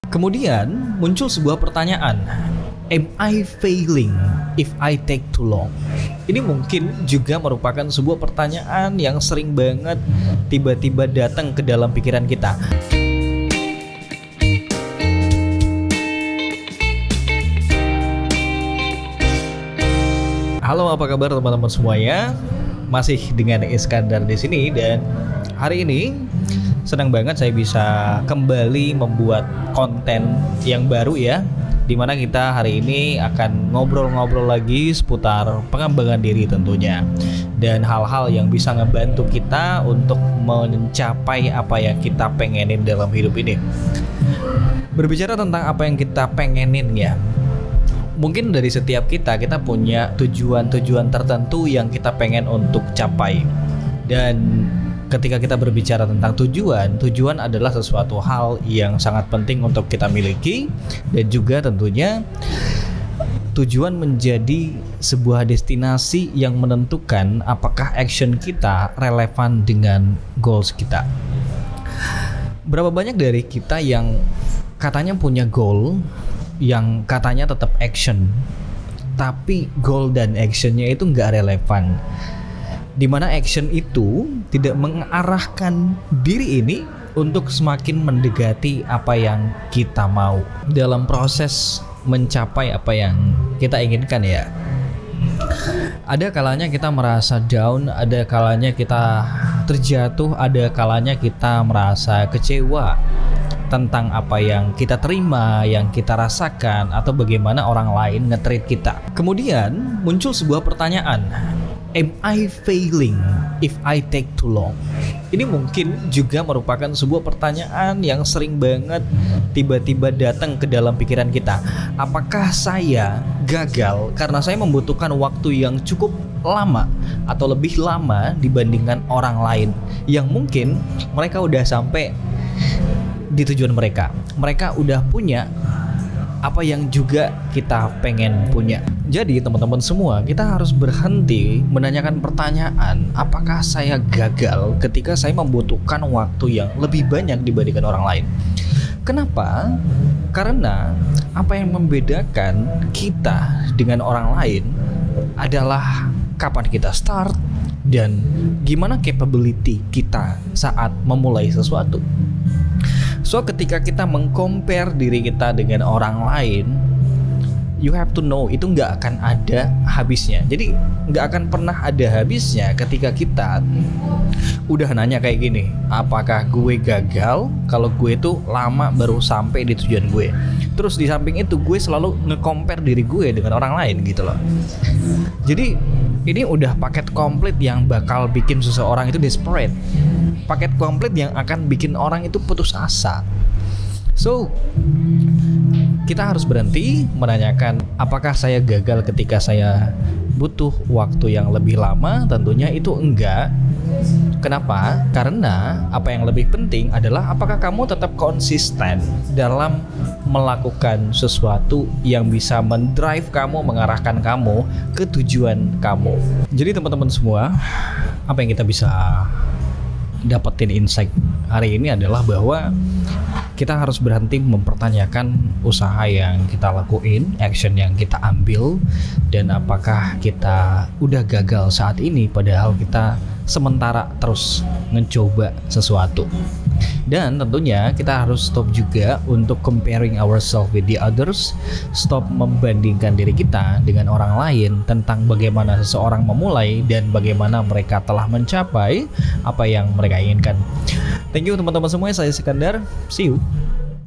Kemudian muncul sebuah pertanyaan, am I failing if I take too long? Ini mungkin juga merupakan sebuah pertanyaan yang sering banget tiba-tiba datang ke dalam pikiran kita. Halo, apa kabar teman-teman semuanya? Masih dengan Iskandar di sini dan hari ini senang banget saya bisa kembali membuat konten yang baru ya, dimana kita hari ini akan ngobrol-ngobrol lagi seputar pengembangan diri tentunya, dan hal-hal yang bisa ngebantu kita untuk mencapai apa yang kita pengenin dalam hidup ini. Berbicara tentang apa yang kita pengenin ya, mungkin dari setiap kita punya tujuan-tujuan tertentu yang kita pengen untuk capai. Dan ketika kita berbicara tentang tujuan adalah sesuatu hal yang sangat penting untuk kita miliki, dan juga tentunya tujuan menjadi sebuah destinasi yang menentukan apakah action kita relevan dengan goals kita. Berapa banyak dari kita yang katanya punya goal, yang katanya tetap action, tapi goal dan actionnya itu nggak relevan, dimana action itu tidak mengarahkan diri ini untuk semakin mendekati apa yang kita mau dalam proses mencapai apa yang kita inginkan ya. Ada kalanya kita merasa down, ada kalanya kita terjatuh, ada kalanya kita merasa kecewa tentang apa yang kita terima, yang kita rasakan, atau bagaimana orang lain nge-treat kita. Kemudian muncul sebuah pertanyaan, am I failing if I take too long? Ini mungkin juga merupakan sebuah pertanyaan yang sering banget tiba-tiba datang ke dalam pikiran kita. Apakah saya gagal karena saya membutuhkan waktu yang cukup lama atau lebih lama dibandingkan orang lain yang mungkin mereka udah sampai di tujuan mereka. Mereka udah punya apa yang juga kita pengen punya. Jadi teman-teman semua, kita harus berhenti menanyakan pertanyaan, apakah saya gagal ketika saya membutuhkan waktu yang lebih banyak dibandingkan orang lain. Kenapa? Karena apa yang membedakan kita dengan orang lain adalah kapan kita start dan gimana capability kita saat memulai sesuatu. So ketika kita meng-compare diri kita dengan orang lain, you have to know itu nggak akan ada habisnya. Jadi nggak akan pernah ada habisnya ketika kita udah nanya kayak gini, apakah gue gagal kalau gue tuh lama baru sampai di tujuan gue. Terus di samping itu gue selalu nge-compare diri gue dengan orang lain gitu loh. Jadi ini udah paket komplit yang bakal bikin seseorang itu desperate, paket komplit yang akan bikin orang itu putus asa. So kita harus berhenti menanyakan apakah saya gagal ketika saya butuh waktu yang lebih lama. Tentunya itu enggak. Kenapa? Karena apa yang lebih penting adalah apakah kamu tetap konsisten dalam melakukan sesuatu yang bisa mendrive kamu, mengarahkan kamu ke tujuan kamu. Jadi teman-teman semua, apa yang kita bisa dapetin insight hari ini adalah bahwa kita harus berhenti mempertanyakan usaha yang kita lakuin, action yang kita ambil, dan apakah kita udah gagal saat ini padahal kita sementara terus mencoba sesuatu. Dan tentunya kita harus stop juga untuk comparing ourselves with the others. Stop membandingkan diri kita dengan orang lain tentang bagaimana seseorang memulai dan bagaimana mereka telah mencapai apa yang mereka inginkan. Thank you teman-teman semua, saya Iskandar. See you.